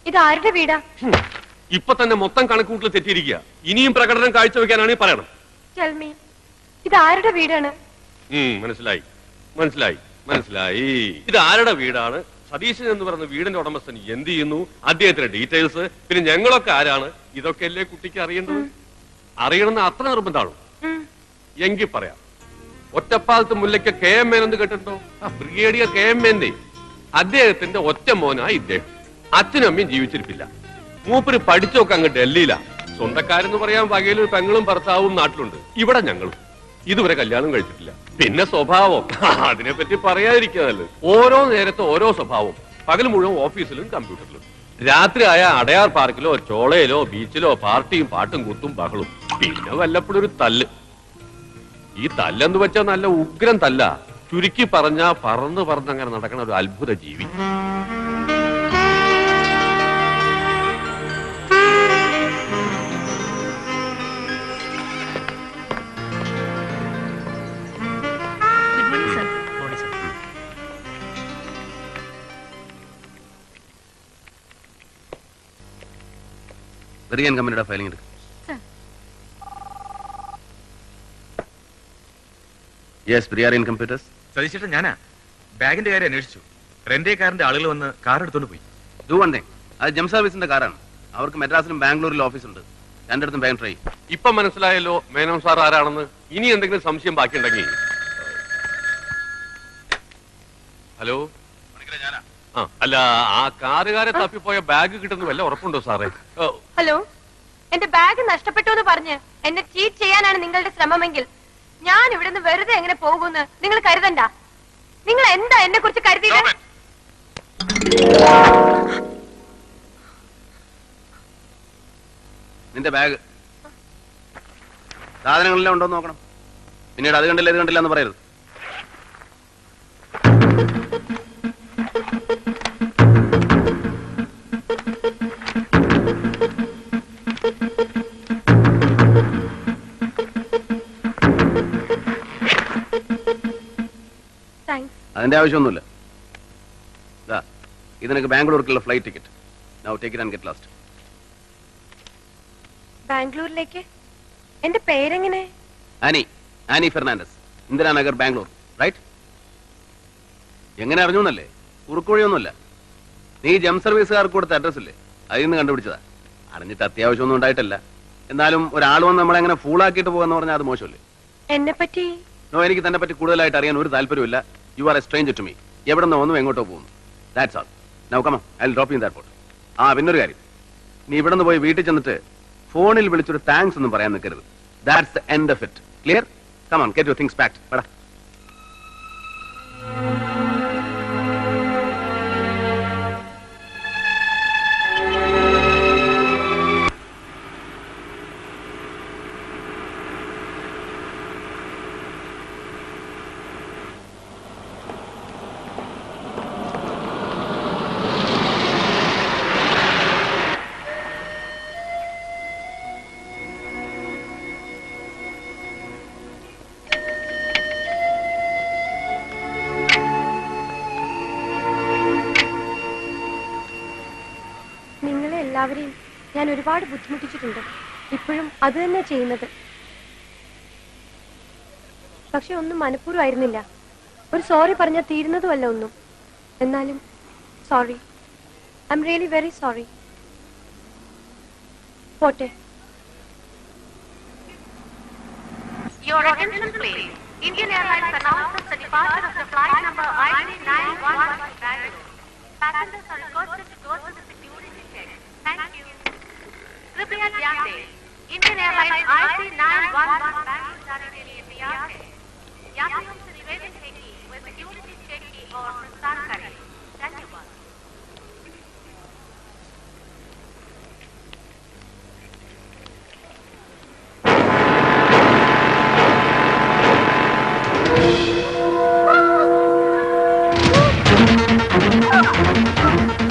ഇത് ആരുടെ വീടാ? ഇപ്പൊ തന്നെ മൊത്തം കണക്കൂട്ടിൽ തെറ്റിയിരിക്കുക. ഇനിയും പ്രകടനം കാഴ്ചവെക്കാനാണ് പറയണം. ഇത് ആരുടെ വീടാണ്? മനസ്സിലായി മനസ്സിലായി മനസ്സിലായി. ഇത് ആരുടെ വീടാണ്? സതീശൻ എന്ന് പറയുന്ന വീടിന്റെ ഉടമസ്ഥൻ എന്ത് ചെയ്യുന്നു, അദ്ദേഹത്തിന്റെ ഡീറ്റെയിൽസ്, പിന്നെ ഞങ്ങളൊക്കെ ആരാണ്, ഇതൊക്കെ അല്ലേ കുട്ടിക്ക് അറിയേണ്ടത്? അറിയണമെന്ന് അത്ര നിർബന്ധമാണോ? എങ്കിൽ പറയാം. ഒറ്റപ്പാലത്ത് മുല്ലയ്ക്ക് KM എന്ന് കേട്ടിട്ടുണ്ടോ? ബ്രിഗേഡിയർ KM അദ്ദേഹത്തിന്റെ ഒറ്റ മോനായി ഇദ്ദേഹം. അച്ഛനും അമ്മയും ജീവിച്ചിരിപ്പില്ല. മൂപ്പര് പഠിച്ചൊക്കെ അങ്ങ് ഡൽഹിയിലാ. സ്വന്തക്കാരെന്ന് പറയാൻ വകയിലൊരു പെങ്ങളും ഭർത്താവും നാട്ടിലുണ്ട്. ഇവിടെ ഞങ്ങളും ഇതുവരെ കല്യാണം കഴിച്ചിട്ടില്ല. പിന്നെ സ്വഭാവം, അതിനെപ്പറ്റി പറയാതിരിക്കുന്നല്ലോ. ഓരോ നേരത്തെ ഓരോ സ്വഭാവം. പകൽ മുഴുവൻ ഓഫീസിലും കമ്പ്യൂട്ടറിലും. രാത്രി ആയ അടയാർ പാർക്കിലോ ചോളയിലോ ബീച്ചിലോ പാർട്ടിയും പാട്ടും കൂത്തും ബഹളും. പിന്നെ വല്ലപ്പോഴും ഒരു തല്ല്. ഈ തല്ലെന്ന് വെച്ചാൽ നല്ല ഉഗ്രം തല്ല. ചുരുക്കി പറഞ്ഞ പറന്ന് പറന്നങ്ങനെ നടക്കണ ഒരു അത്ഭുത ജീവി. കമ്പനിയുടെ ഫയലിംഗ് എടുക്കും. Yes, പ്രിയാരിയൻ computers. സതീശേട്ടൻ ഞാനാ. ബാഗിന്റെ കാര്യം അന്വേഷിച്ചു. റെന്റേ കാറിന്റെ ആളുകൾ വന്ന് കാർ എടുത്തോണ്ട് പോയി. ഡു വൺ തിങ്, അത് ജം സർവീസിന്റെ കാറാണ്. അവർക്ക് മദ്രാസിലും ബാംഗ്ലൂരിലും ഓഫീസുണ്ട്. രണ്ടിടത്തും ബാങ്ക് ട്രൈ. ഇപ്പൊ മനസ്സിലായല്ലോ മേനോൻ സാർ ആരാണെന്ന്. ഇനി എന്തെങ്കിലും സംശയം ബാക്കിയുണ്ടെങ്കിൽ. ഹലോ, അല്ല, ആ കാറുകാരെ തപ്പിപ്പോയ ബാഗ് കിട്ടുന്ന വല്ല ഉറപ്പുണ്ടോ സാറേ? ഹലോ, എന്റെ ബാഗ് നഷ്ടപ്പെട്ടു എന്ന് പറഞ്ഞ് എന്നെ ചീറ്റ് ചെയ്യാനാണ് നിങ്ങളുടെ ശ്രമമെങ്കിൽ ഞാൻ ഇവിടുന്ന് വെറുതെ എങ്ങനെ പോകുമെന്ന് നിങ്ങൾ കരുതണ്ട. നിങ്ങൾ എന്താ എന്നെ കുറിച്ച് കരുതിയത്? നിന്റെ ബാഗ് സാധനങ്ങളെല്ലാം ഉണ്ടോ നോക്കണം. പിന്നീട് അത് കണ്ടില്ല ഇത് കണ്ടില്ല എന്ന് പറയരുത്. അതിന്റെ ആവശ്യമൊന്നുമില്ല. ഇത് നിനക്ക് ബാംഗ്ലൂർക്കുള്ള flight ticket. Now take it and get lost. ബാംഗ്ലൂരിലേക്ക്? എന്റെ പേരെങ്ങനെ? ആനി ഫെർണാണ്ടസ്, ഇന്ദിരാനഗർ, ബാംഗ്ലൂർ. റൈറ്റ്? എങ്ങനെ അറിഞ്ഞു എന്നല്ലേ? കുറുക്കുവഴിയൊന്നുമല്ല. നീ ജം സർവീസുകാർക്ക് കൊടുത്ത അഡ്രസ് ഇല്ലേ, അതിൽ നിന്ന് കണ്ടുപിടിച്ചതാ. അറിഞ്ഞിട്ട് അത്യാവശ്യമൊന്നും ഉണ്ടായിട്ടല്ല. എന്നാലും ഒരാൾ വന്ന് നമ്മളെങ്ങനെ ഫൂളാക്കിയിട്ട് പോകാന്ന് പറഞ്ഞാൽ അത് മോശമല്ലേ? എന്നെ പറ്റി? നോ, എനിക്ക് തന്നെ പറ്റി കൂടുതലായിട്ട് അറിയാൻ ഒരു താല്പര്യമില്ല. You are a stranger to me. എവിടെ നിന്ന് വന്നു എങ്ങോട്ടോ പോകുന്നു. That's all. Now come on, I will drop you in that port. പിന്നൊരു കാര്യം, നീ ഇവിടെ നിന്ന് പോയി വീട്ടിൽ ചെന്നിട്ട് ഫോണിൽ വിളിച്ചൊരു താങ്ക്സ് ഒന്നും പറയാൻ നിൽക്കരുത്. That's the end of it. Clear? Come on, get your things packed. വടാ. എല്ലാവരെയും ഞാൻ ഒരുപാട് ബുദ്ധിമുട്ടിച്ചിട്ടുണ്ട്. ഇപ്പോഴും അത് തന്നെ ചെയ്യുന്നത്. പക്ഷെ ഒന്നും മനഃപൂർവ്വമായിരുന്നില്ല. ഒരു സോറി പറഞ്ഞാൽ തീരുന്നതുമല്ല ഒന്നും. എന്നാലും sorry, I am really very sorry. പോട്ടെ. Your attention please. Indian Airlines announces the departure of the flight number IC911 to Bangalore. Passengers are requested to go through the security check. Thank you. कृपया ध्यान दें, Indian Airlines IC911 Bangalore जाने के लिए तैयार है. यात्रियों से निवेदन है कि वे सिक्योरिटी चेक की ओर प्रस्थान करें. धन्यवाद.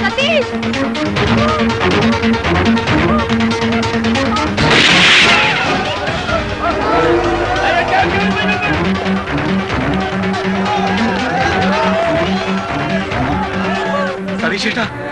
सतीश! ചേട്ടാ